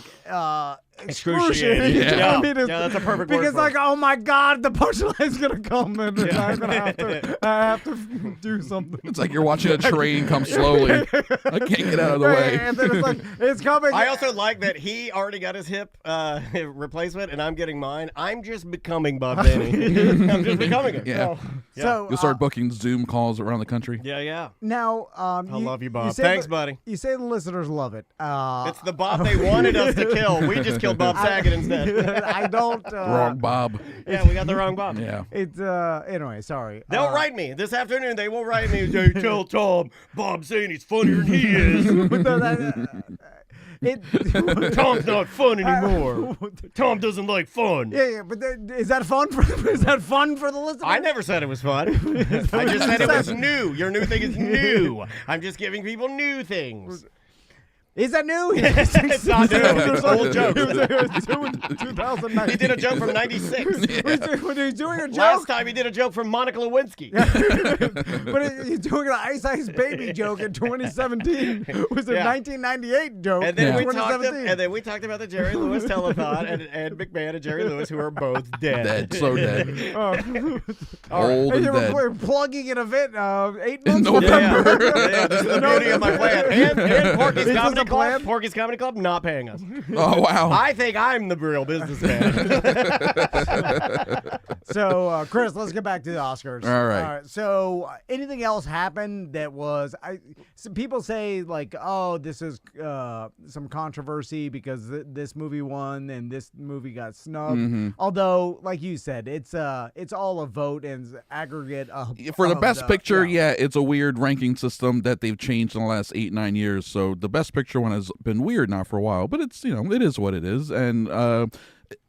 excruciating. Yeah. I mean, that's a perfect word because for it. oh my God, the punchline's gonna come and I'm gonna have to do something. It's like you're watching a train come slowly. I can't get out of the way. And then it's like, it's coming. I also like that he already got his hip replacement, and I'm getting mine. I'm just becoming Bob Zany. I'm just becoming it. Yeah. So You'll start booking Zoom calls around the country. Yeah. Now, I love you, Bob. Thanks, buddy. You say the listeners love it. It's the Bob they wanted us to kill. We just killed Bob Saget instead. I don't. Wrong Bob. Yeah, we got the wrong Bob. Yeah. It's anyway. Sorry. They'll write me this afternoon. They will write me. Say, tell Tom Bob Zany's funnier than he is. Tom's not fun anymore. Tom doesn't like fun. Yeah, but is that fun for the listeners? I never said it was fun. I just said it was new. Your new thing is new. I'm just giving people new things. Is that new? It's not new. It's an old joke. It was 2009. He did a joke from '96. When he's doing a joke. Last time he did a joke from Monica Lewinsky. But he's doing an Ice Ice Baby joke in 2017. It was a 1998 joke. And then we talked about the Jerry Lewis telethon and Ed McMahon and Jerry Lewis, who are both dead. So dead. Old and dead. We're plugging an event 8 months November. Yeah, this is the beauty of my plan. And Porky's Comedy Club. Porky's Comedy Club not paying us. Oh, wow. I think I'm the real businessman. So, Chris, let's get back to the Oscars. All right. So, anything else happened that was? Some people say like, oh, this is some controversy because this movie won and this movie got snubbed. Mm-hmm. Although, like you said, it's all a vote and aggregate. For the best picture, it's a weird ranking system that they've changed in the last 8-9 years. So the best picture one has been weird now for a while, but it's it is what it is, and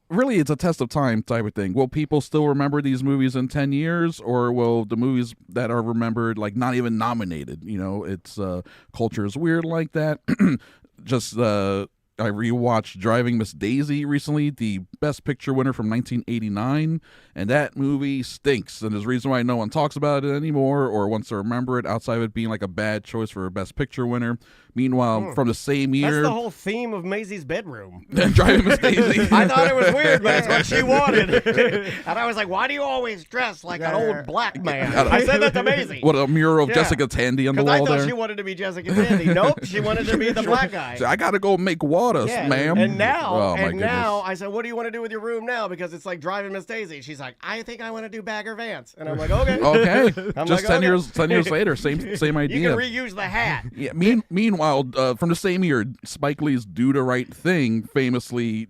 really it's a test of time type of thing. Will people still remember these movies in 10 years, or will the movies that are remembered like not even nominated? It's culture is weird like that. just I rewatched Driving Miss Daisy recently, the Best Picture winner from 1989, and that movie stinks. And there's a reason why no one talks about it anymore or wants to remember it outside of it being like a bad choice for a Best Picture winner. Meanwhile, from the same year... That's the whole theme of Maisie's bedroom. Driving Miss Daisy. I thought it was weird, but it's what she wanted. And I was like, why do you always dress like an old black man? I said that to Maisie. What, a mural of Jessica Tandy on the wall there? Because I thought she wanted to be Jessica Tandy. Nope, she wanted to be the black guy. So I got to go make water, ma'am. And now I said, what do you want to do with your room now? Because it's like Driving Miss Daisy. She's like, I think I want to do Bagger Vance. And I'm like, okay. Okay. I'm Just like, 10 years later, same idea. You can reuse the hat. Yeah. Meanwhile, from the same year, Spike Lee's Do the Right Thing, famously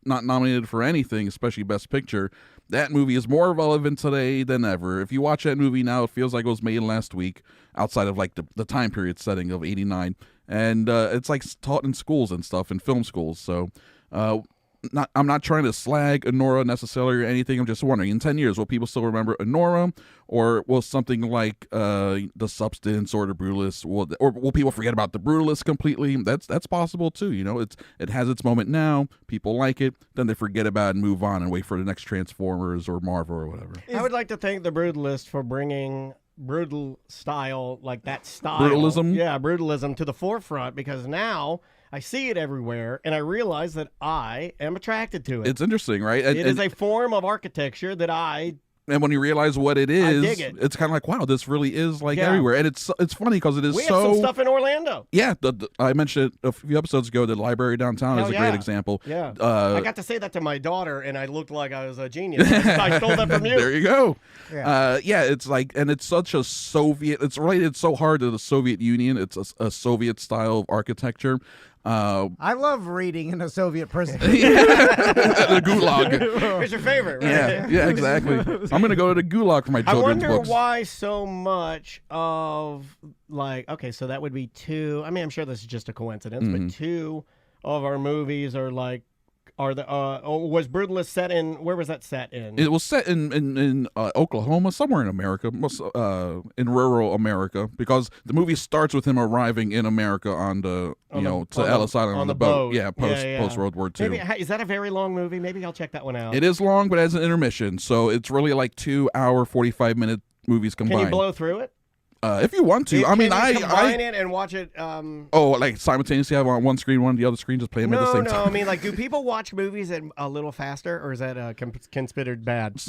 not nominated for anything, especially Best Picture. That movie is more relevant today than ever. If you watch that movie now, it feels like it was made last week, outside of like the time period setting of '89, and it's like taught in schools and stuff, in film schools. So, I'm not trying to slag Anora necessarily or anything. I'm just wondering, in 10 years, will people still remember Anora, or will something like The Substance or The Brutalist, or will people forget about The Brutalist completely? That's possible too. You know, it has its moment now. People like it, then they forget about it and move on and wait for the next Transformers or Marvel or whatever. I would like to thank The Brutalist for bringing brutal style, like that style. Brutalism? Yeah, brutalism to the forefront, because now I see it everywhere, and I realize that I am attracted to it. It's interesting, right? It is a form of architecture that and when you realize what it is, dig it. It's kind of like, wow, this really is like everywhere. And it's funny because it is we have some stuff in Orlando. Yeah, I mentioned it a few episodes ago. The library downtown is a great example. Yeah, I got to say that to my daughter, and I looked like I was a genius. I stole that from you. There you go. Yeah, it's like, and it's such a Soviet. It's related so hard to the Soviet Union. It's a Soviet style of architecture. I love reading in a Soviet prison. The Gulag. It's your favorite, right? Yeah, exactly. I'm gonna go to the Gulag for my children's books. I wonder why so much of, like, okay, so that would be two. I mean, I'm sure this is just a coincidence, but two of our movies are like, was Brutalist set in, where was that set in? It was set in Oklahoma, somewhere in America, in rural America, because the movie starts with him arriving in America on to Ellis Island on the boat. Yeah, post World War II. Maybe, is that a very long movie? Maybe I'll check that one out. It is long, but it has an intermission, so it's really like 2 hour, 45-minute movies combined. Can you blow through it? If you want to. I mean, I combine it and watch it. Like simultaneously have on one screen, one on the other screen, just play them at the same time. No, I mean, like, do people watch movies a little faster, or is that considered bad?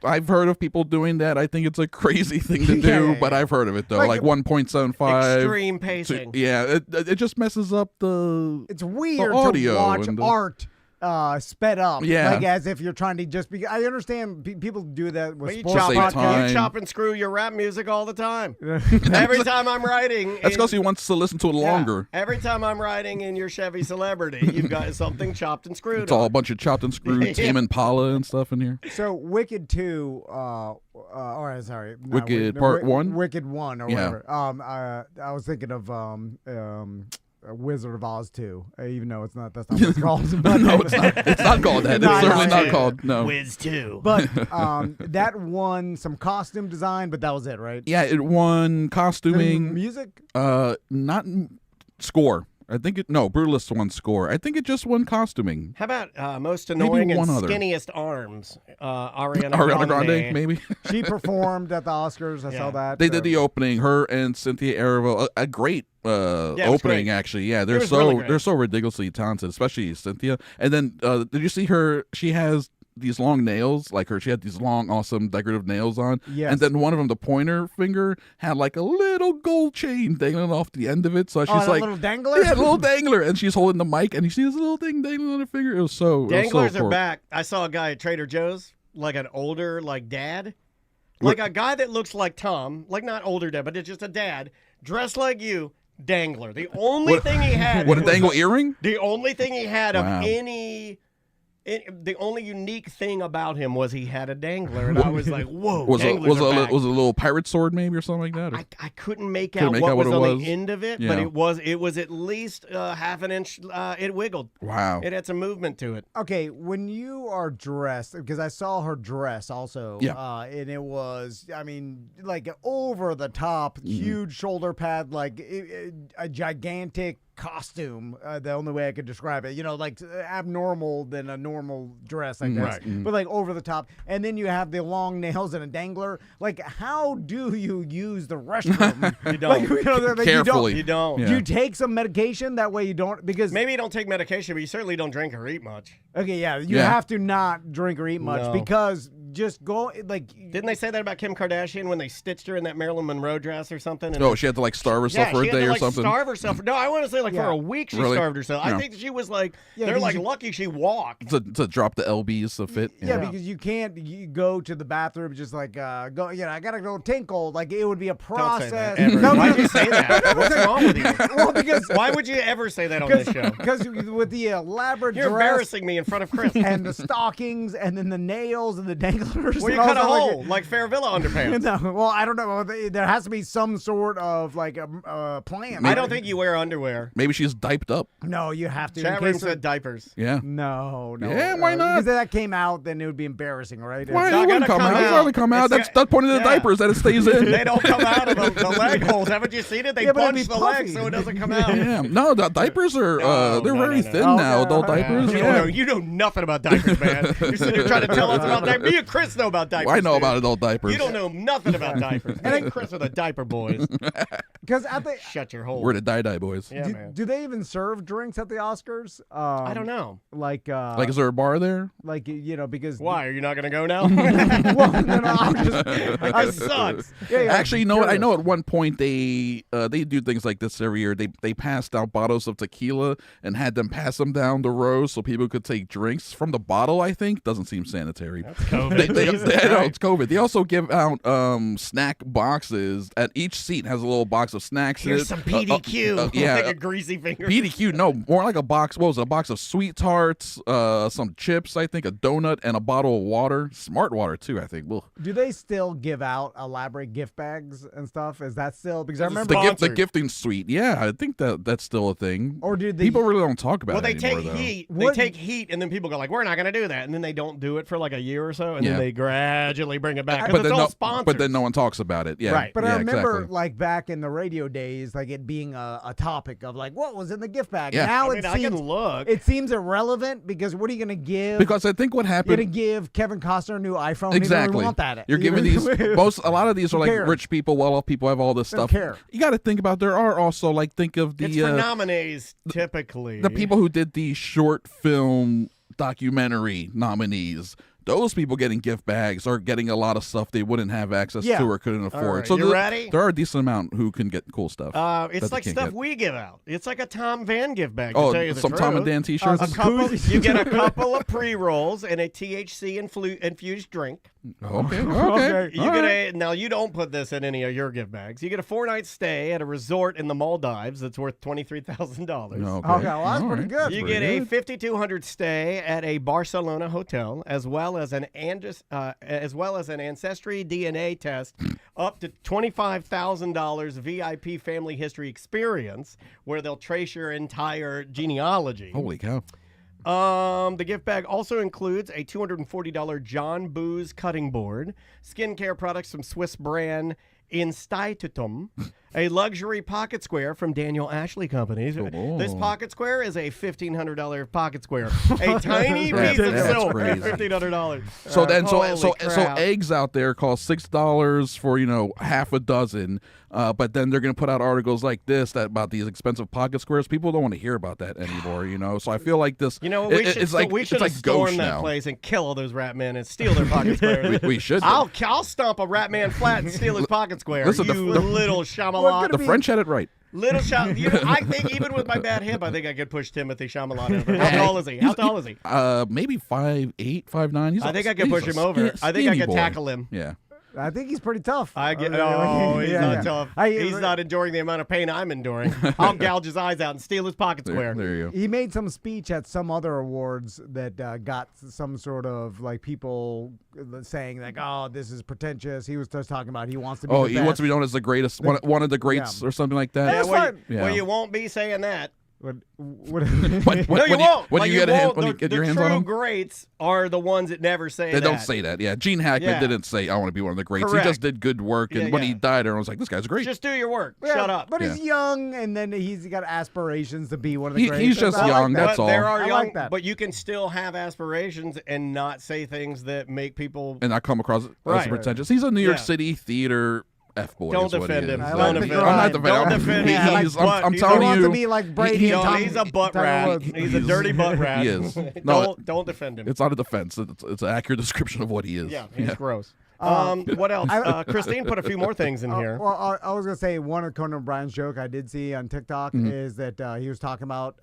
I've heard of people doing that. I think it's a crazy thing to do, but I've heard of it though. Like 1.75. Extreme pacing. It just messes up the. It's weird audio to watch art sped up. Yeah. Like as if you're trying to just be. I understand people do that with sports podcasts. You chop and screw your rap music all the time. Every time I'm writing. That's because he wants to listen to it longer. Every time I'm writing in your Chevy Celebrity, you've got something chopped and screwed. It's all a bunch of chopped and screwed Tame Impala and stuff in here. So Wicked 2, Wicked Part 1? Wicked 1 or whatever. I was thinking of Wizard of Oz 2, even though that's not what it's called. No, it's not. It's not called that. It's certainly not called. No. Wiz 2. But that won some costume design, but that was it, right? Yeah, it won costuming. Music? Not score. I think Brutalist won score. I think it just won costuming. How about most annoying and skinniest arms? Ariana Grande, maybe. She performed at the Oscars. I saw that. They did the opening. Her and Cynthia Erivo, a great opening, actually. Yeah, they're so ridiculously talented, especially Cynthia. And then did you see her? She has these long nails, she had these long, awesome decorative nails on. Yes. And then one of them, the pointer finger, had like a little gold chain dangling off the end of it. So she's like a little dangler? Yeah, a little dangler. And she's holding the mic, and you see this little thing dangling on her finger. It was so danglers are back. I saw a guy at Trader Joe's, like an older, dad. Like a guy that looks like Tom, like not older dad, but it's just a dad, dressed like you, dangler. The only thing he had. What, a dangle earring? The only thing he had of any. The only unique thing about him was he had a dangler, and I was like, "Whoa!" Was it a little pirate sword, maybe, or something like that? I couldn't make out what was on the end of it, but it was at least half an inch. It wiggled. Wow! It had some movement to it. Okay, when you are dressed, because I saw her dress also, and it was, like over the top, huge shoulder pad, like a gigantic costume. The only way I could describe it, like abnormal than a normal dress, I guess. Right. But like over the top. And then you have the long nails and a dangler. Like, how do you use the restroom? You don't. Like, Carefully. You don't. Yeah. Do you take some medication that way you don't? Because Maybe you don't take medication, but you certainly don't drink or eat much. okay, yeah, you have to not drink or eat much No. because just go like. Didn't they say that about Kim Kardashian when they stitched her in that Marilyn Monroe dress or something? And Oh, she had to like starve herself for a she had day to, or like, something. starve herself. No, I want to say like for a week she Really? starved herself. Yeah. I think she was like, Yeah, they're because like you- lucky she walked. to drop the lbs to fit. Yeah, because you can't go to the bathroom just like go. I gotta go tinkle. Like it would be a Don't say process. that ever. No, Why'd you say that? What's wrong with you? well, because Why would you ever say that on this show? because with the elaborate You're dress embarrassing me in front of Chris. and the stockings and then the nails and the danglers. Well, you and cut a all that, hole like Fairvilla underpants. No, well, I don't know. There has to be some sort of like a plan. I don't think you wear underwear. Maybe she's diped up. No, you have to. in Chat room case said diapers. Yeah. no. Yeah, why not? Because if that came out, then it would be embarrassing, right? Why not it wouldn't gonna come come out? It's out. not gonna come out. It's That's pointing to the yeah. diapers that it stays in. They don't come out of the leg holes. Haven't you seen it? They Yeah, but it'd bunch be the legs puffy. so it doesn't come out. Yeah. No, the diapers are they're no, very no. thin Oh, now. yeah. Adult diapers. You, Yeah. know, you know nothing about diapers, man. You're sitting here trying to tell us about diapers. Me and Chris know about diapers. Well, I know dude. about adult diapers. You don't know nothing about diapers. Me and Chris are the diaper boys. Because at the Shut your hole. We're the die boys. Yeah, man. do they even serve drinks at the Oscars? I don't know. Like Is there a bar there? like because Why? Are you not going to go now? well, no, I'm just That sucks. yeah, Actually, you know what? I curious. know at one point they do things like this every year. They passed out bottles of tequila and had them pass them down the row so people could take drinks from the bottle. I think doesn't seem sanitary. That's COVID. I know it's COVID. They also give out snack boxes. At each seat has a little box of snacks. Here's in some it. PDQ. Yeah, Like a greasy finger. PDQ. No, more like a box. What was it? A box of sweet tarts, some chips, I think, a donut, and a bottle of water. Smart water too, I think. Ugh. Do they still give out elaborate gift bags and stuff? Is that still because I remember The Sponsored. gifting suite. Yeah, I think that's still a thing. or did they People really don't talk about Well, it they anymore, take though. heat. What- They take heat, and then people go like, "We're not going to do that," and then they don't do it for like a year or so, and Yeah. then they gradually bring it back But because it's then, all no, sponsored. but then no one talks about it. Yeah, Right. But yeah, I remember, exactly. like back in the radio days, like it being a topic of like what was in the gift bag. Yeah. Now I mean, I can look. it seems irrelevant because what are you going to give? Because I think what you're happened going to give Kevin Costner a new iPhone. exactly. He don't even want that. You're giving these a lot of these are Who like cares? rich people, well-off people have all this They don't stuff. care. You got to think about there are also like think of it's for the nominees typically. the people who did the short film documentary nominees. Those people getting gift bags are getting a lot of stuff they wouldn't have access Yeah. to or couldn't afford. right, So you ready? there are a decent amount who can get cool stuff. that It's they like can't stuff get. we give out. It's like a Tom Van gift bag. To Oh, tell you the some Tom and truth. Dan T-shirts. A couple, you get a couple of pre-rolls and a THC infused drink. Okay. Okay. You get now you don't put this in any of your gift bags. You get a 4-night stay at a resort in the Maldives that's worth $23,000. Okay. Okay, well, that's All pretty right. good. You Pretty get a good. 5,200 stay at a Barcelona hotel, as well as an ancestry DNA test, up to $25,000 VIP family history experience, where they'll trace your entire genealogy. Holy cow. The gift bag also includes a $240 John Booz cutting board, skincare products from Swiss brand Institutum, a luxury pocket square from Daniel Ashley Companies. Oh. This pocket square is a $1,500 pocket square, a tiny That's- piece of that's silver, crazy. $1,500. So then, Holy so crap. eggs out there cost $6 for half a dozen. But then they're gonna put out articles like this that about these expensive pocket squares. People don't want to hear about that anymore. So I feel like this. You know, we should it's like we it's should like have gauche stormed that now. place and kill all those rat men and steal their pocket squares. We should. I'll stomp a rat man flat and steal his pocket square. Listen, you the- little Shyamalan. The French had it right. Little shot. I think even with my bad hip, I think I could push Timothy Chalamet over. How tall is he? How tall is he? Maybe 5'8", 5'9". I think I could push him over. I think I could tackle him. Yeah. I think he's pretty tough. I get. mean, Oh, he's yeah, not yeah. tough. I- He's not enduring the amount of pain I'm enduring. I'll gouge his eyes out and steal his pocket square. There you go. He made some speech at some other awards that got some sort of like people saying like, "Oh, this is pretentious." He was just talking about he wants to be. Oh, the he best. wants to be known as the greatest, one of the greats, Yeah. or something like that. That's well, fine. Yeah. well, you won't be saying that What? No, you won't. When you get your hands on them? The true greats are the ones that never say They that. don't say that. Yeah, Gene Hackman didn't say, I want to be one of the greats. Correct. He just did good work. And when he died, everyone was like, this guy's great. Just do your work. Yeah, Shut up. But he's young, and then he's got aspirations to be one of the greats. He's just young, that's all. There are I young, like that. but you can still have aspirations and not say things that make people... And not come across as pretentious. He's a New York City theater F-boy. Don't is what defend he is. him. I Don't like the defend grind. I'm not defending him. Don't defend him. I'm He telling wants you. to be like Brady and Tom. He's a butt Tiger rat. Woods. He's a dirty butt rat. He is. No, Don't defend him. it's not a defense. It's an accurate description of what he is. Yeah, he's gross. What else? Christine put a few more things in here. Well, I was gonna say one of Conan O'Brien's joke I did see on TikTok is that he was talking about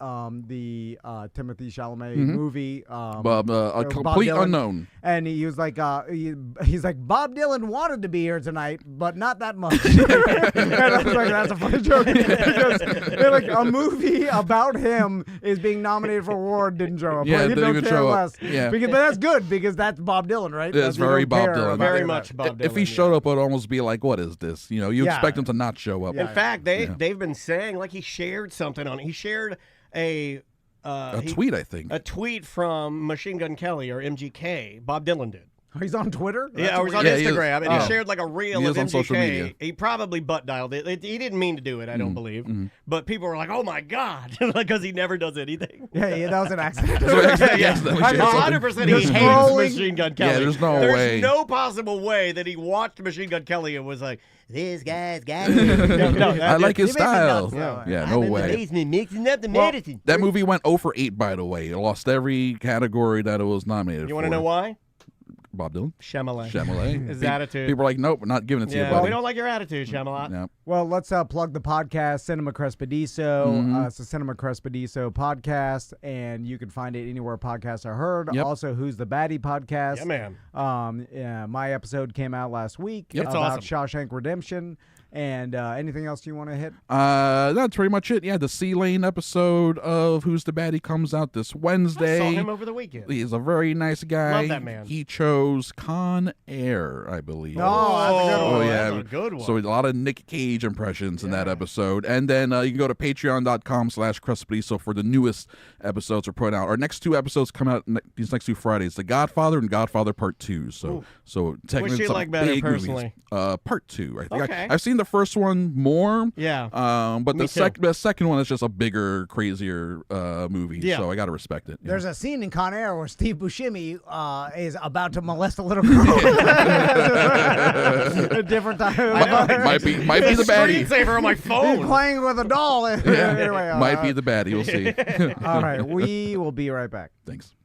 the Timothy Chalamet movie, A complete Dylan, unknown. and he was like, he's like, Bob Dylan wanted to be here tonight, but not that much. And I was like, that's a funny joke because like a movie about him is being nominated for an award, didn't show up. Yeah, Like, didn't even show up. less. Yeah. But that's good because that's Bob Dylan, right? It's very Bob Dylan. Very much Bob Dylan. If he showed up, it would almost be like, what is this? You know, you expect him to not show up. In fact, they've been saying, like, he shared something on it. He shared a tweet, I think. A tweet from Machine Gun Kelly or MGK. Bob Dylan did. He's on Twitter? Yeah, or he's on Instagram. And he shared like a reel of on MGK. social media. He probably butt dialed it. He didn't mean to do it, I don't believe. But people were like, oh my God, because he never does anything. Yeah, that was an accident. Yeah, 100% he hates Machine Gun Kelly. Yeah, there's no way. There's no possible way that he watched Machine Gun Kelly and was like, this guy's got it. No, I like his style. Yeah, no way. Basement mixing up the medicine. That movie went 0 for 8, by the way. It lost every category that it was nominated for. You want to know why? Bob Dylan? Chalamet. His attitude. People are like, nope, we're not giving it to you, Yeah, buddy. we don't like your attitude, Chalamet. Yeah. Well, let's plug the podcast, Cinema Crespediso. It's a Cinema Crespediso podcast, and you can find it anywhere podcasts are heard. Yep. Also, Who's the Baddie podcast. Yeah, man. Yeah, my episode came out last week It's about awesome. Shawshank Redemption. And anything else you want to hit? That's pretty much it. Yeah, the C Lane episode of Who's the Baddie comes out this Wednesday. I saw him over the weekend. He's a very nice guy. Love that man. He chose Con Air, I believe. Oh, that's a good one. Oh, yeah. That's a good one. So a lot of Nick Cage impressions in that episode. And then you can go to patreon.com/Crespediso for the newest episodes we're putting out. Our next 2 episodes come out these next 2 Fridays. The Godfather and Godfather Part 2. So technically Which you some like better big personally? movies. Part 2. I think Okay. I've seen the first one more. Yeah. But Me the second one is just a bigger, crazier movie. Yeah. So I got to respect it. There's a scene in Con Air where Steve Buscemi is about to molest a little girl. A different time. might be the baddie. Screensaver on my He's phone. playing with a doll. Anyway, Might be the baddie. We'll see. all right, we will be right back. Thanks.